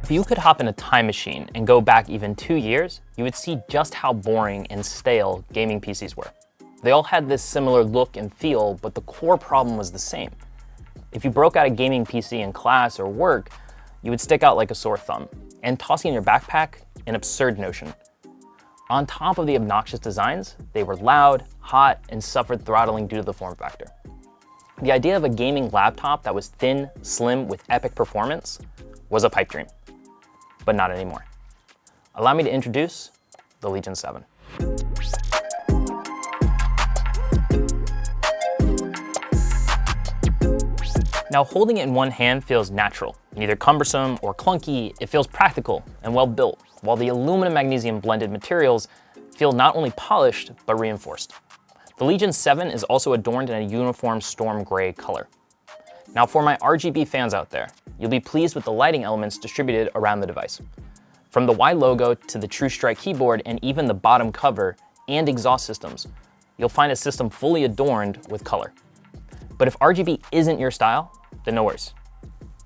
If you could hop in a time machine and go back even 2 years, you would see just how boring and stale gaming PCs were. They all had this similar look and feel, but the core problem was the same. If you broke out a gaming PC in class or work, you would stick out like a sore thumb, and tossing in your backpack, an absurd notion. On top of the obnoxious designs, they were loud, hot, and suffered throttling due to the form factor. The idea of a gaming laptop that was thin, slim, with epic performance was a pipe dream, but not anymore. Allow me to introduce the Legion 7. Now, holding it in one hand feels natural. Neither cumbersome or clunky, it feels practical and well built, while the aluminum magnesium blended materials feel not only polished, but reinforced. The Legion 7 is also adorned in a uniform storm gray color. Now, for my RGB fans out there, you'll be pleased with the lighting elements distributed around the device. From the Y logo to the True Strike keyboard and even the bottom cover and exhaust systems, you'll find a system fully adorned with color. But if RGB isn't your style, then no worries.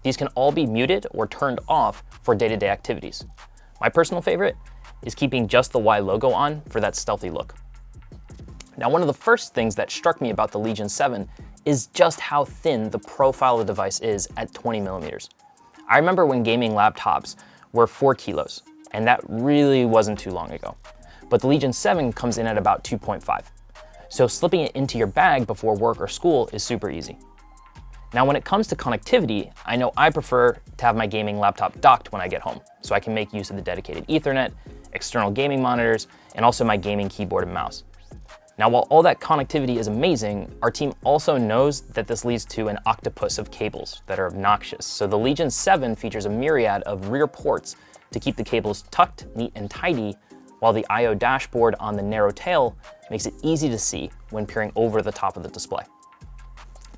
These can all be muted or turned off for day-to-day activities. My personal favorite is keeping just the Y logo on for that stealthy look. Now, one of the first things that struck me about the Legion 7 is just how thin the profile of the device is at 20 millimeters. I remember when gaming laptops were 4 kilos, and that really wasn't too long ago. But the Legion 7 comes in at about 2.5. So slipping it into your bag before work or school is super easy. Now, when it comes to connectivity, I know I prefer to have my gaming laptop docked when I get home, so I can make use of the dedicated Ethernet, external gaming monitors, and also my gaming keyboard and mouse. Now, while all that connectivity is amazing, our team also knows that this leads to an octopus of cables that are obnoxious. So the Legion 7 features a myriad of rear ports to keep the cables tucked, neat, and tidy, while the I/O dashboard on the narrow tail makes it easy to see when peering over the top of the display.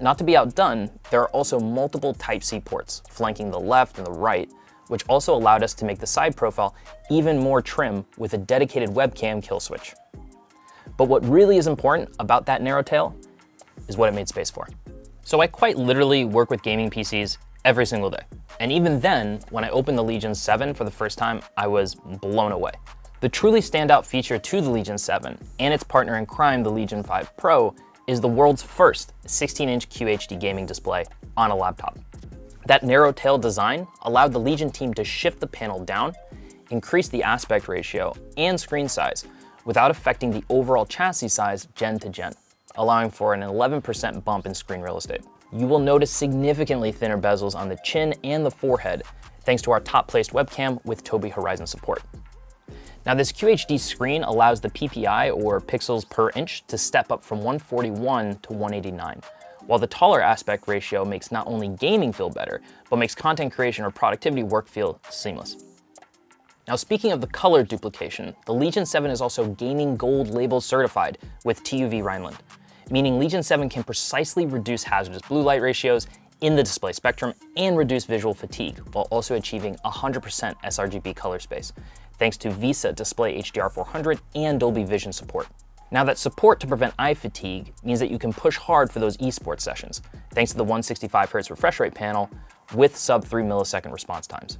Not to be outdone, there are also multiple Type-C ports flanking the left and the right, which also allowed us to make the side profile even more trim with a dedicated webcam kill switch. But what really is important about that narrow tail is what it made space for. So I quite literally work with gaming PCs every single day. And even then, when I opened the Legion 7 for the first time, I was blown away. The truly standout feature to the Legion 7 and its partner in crime, the Legion 5 Pro, is the world's first 16-inch QHD gaming display on a laptop. That narrow tail design allowed the Legion team to shift the panel down, increase the aspect ratio and screen size without affecting the overall chassis size gen to gen, allowing for an 11% bump in screen real estate. You will notice significantly thinner bezels on the chin and the forehead, thanks to our top-placed webcam with Tobii Horizon support. Now, this QHD screen allows the PPI, or pixels per inch, to step up from 141 to 189, while the taller aspect ratio makes not only gaming feel better, but makes content creation or productivity work feel seamless. Now, speaking of the color duplication, the Legion 7 is also Gaming Gold label certified with TUV Rhineland, meaning Legion 7 can precisely reduce hazardous blue light ratios in the display spectrum and reduce visual fatigue, while also achieving 100% sRGB color space, thanks to VESA Display HDR 400 and Dolby Vision support. Now, that support to prevent eye fatigue means that you can push hard for those esports sessions, thanks to the 165Hz refresh rate panel with sub 3 millisecond response times.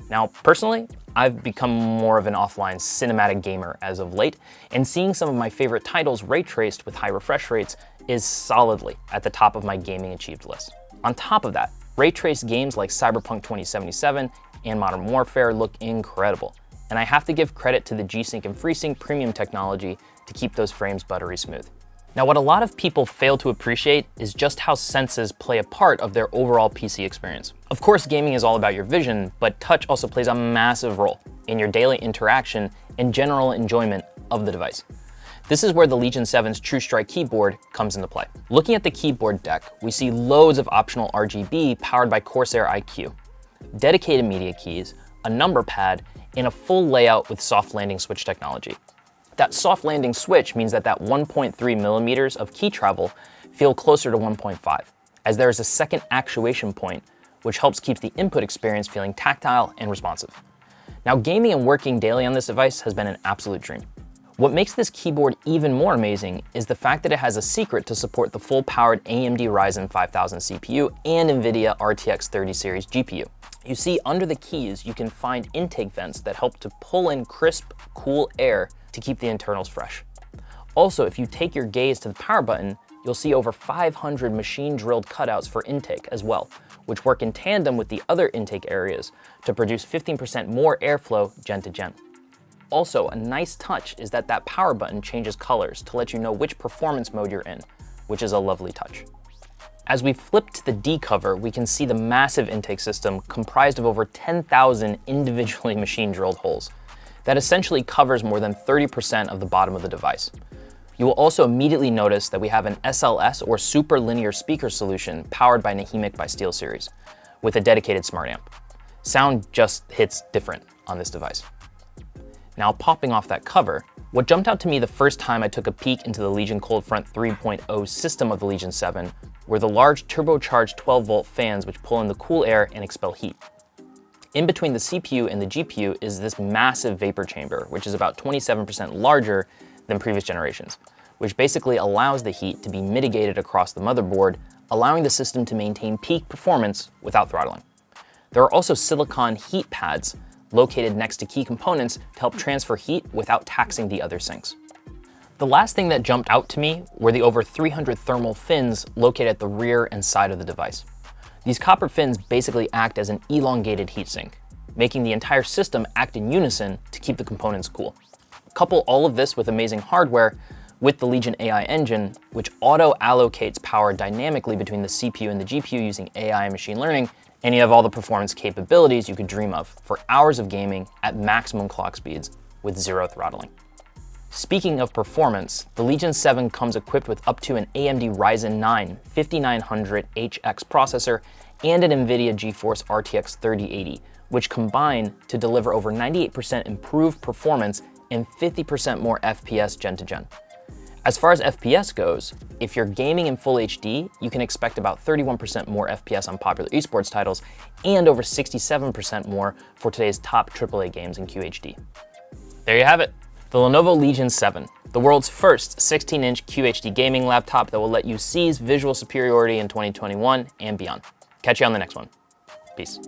Now, personally, I've become more of an offline cinematic gamer as of late, and seeing some of my favorite titles ray traced with high refresh rates is solidly at the top of my gaming achieved list. On top of that, ray traced games like Cyberpunk 2077 and Modern Warfare look incredible, and I have to give credit to the G-Sync and FreeSync premium technology to keep those frames buttery smooth. Now, what a lot of people fail to appreciate is just how senses play a part of their overall PC experience. Of course, gaming is all about your vision, but touch also plays a massive role in your daily interaction and general enjoyment of the device. This is where the Legion 7's True Strike keyboard comes into play. Looking at the keyboard deck, we see loads of optional RGB powered by Corsair iQ, dedicated media keys, a number pad, and a full layout with soft landing switch technology. That soft landing switch means that 1.3 millimeters of key travel feel closer to 1.5, as there is a second actuation point, which helps keep the input experience feeling tactile and responsive. Now, gaming and working daily on this device has been an absolute dream. What makes this keyboard even more amazing is the fact that it has a secret to support the full-powered AMD Ryzen 5000 CPU and NVIDIA RTX 30 series GPU. You see, under the keys, you can find intake vents that help to pull in crisp, cool air to keep the internals fresh. Also, if you take your gaze to the power button, you'll see over 500 machine-drilled cutouts for intake as well, which work in tandem with the other intake areas to produce 15% more airflow gen to gen. Also, a nice touch is that power button changes colors to let you know which performance mode you're in, which is a lovely touch. As we flip to the D cover, we can see the massive intake system comprised of over 10,000 individually machine-drilled holes. That essentially covers more than 30% of the bottom of the device. You will also immediately notice that we have an SLS or super linear speaker solution powered by Nahimic by SteelSeries with a dedicated smart amp. Sound just hits different on this device. Now, popping off that cover, what jumped out to me the first time I took a peek into the Legion Coldfront 3.0 system of the Legion 7 were the large turbocharged 12-volt fans which pull in the cool air and expel heat. In between the CPU and the GPU is this massive vapor chamber, which is about 27% larger than previous generations, which basically allows the heat to be mitigated across the motherboard, allowing the system to maintain peak performance without throttling. There are also silicon heat pads located next to key components to help transfer heat without taxing the other sinks. The last thing that jumped out to me were the over 300 thermal fins located at the rear and side of the device. These copper fins basically act as an elongated heatsink, making the entire system act in unison to keep the components cool. Couple all of this with amazing hardware with the Legion AI engine, which auto-allocates power dynamically between the CPU and the GPU using AI and machine learning, and you have all the performance capabilities you could dream of for hours of gaming at maximum clock speeds with zero throttling. Speaking of performance, the Legion 7 comes equipped with up to an AMD Ryzen 9 5900HX processor and an NVIDIA GeForce RTX 3080, which combine to deliver over 98% improved performance and 50% more FPS gen to gen. As far as FPS goes, if you're gaming in full HD, you can expect about 31% more FPS on popular esports titles and over 67% more for today's top AAA games in QHD. There you have it. The Lenovo Legion 7, the world's first 16-inch QHD gaming laptop that will let you seize visual superiority in 2021 and beyond. Catch you on the next one. Peace.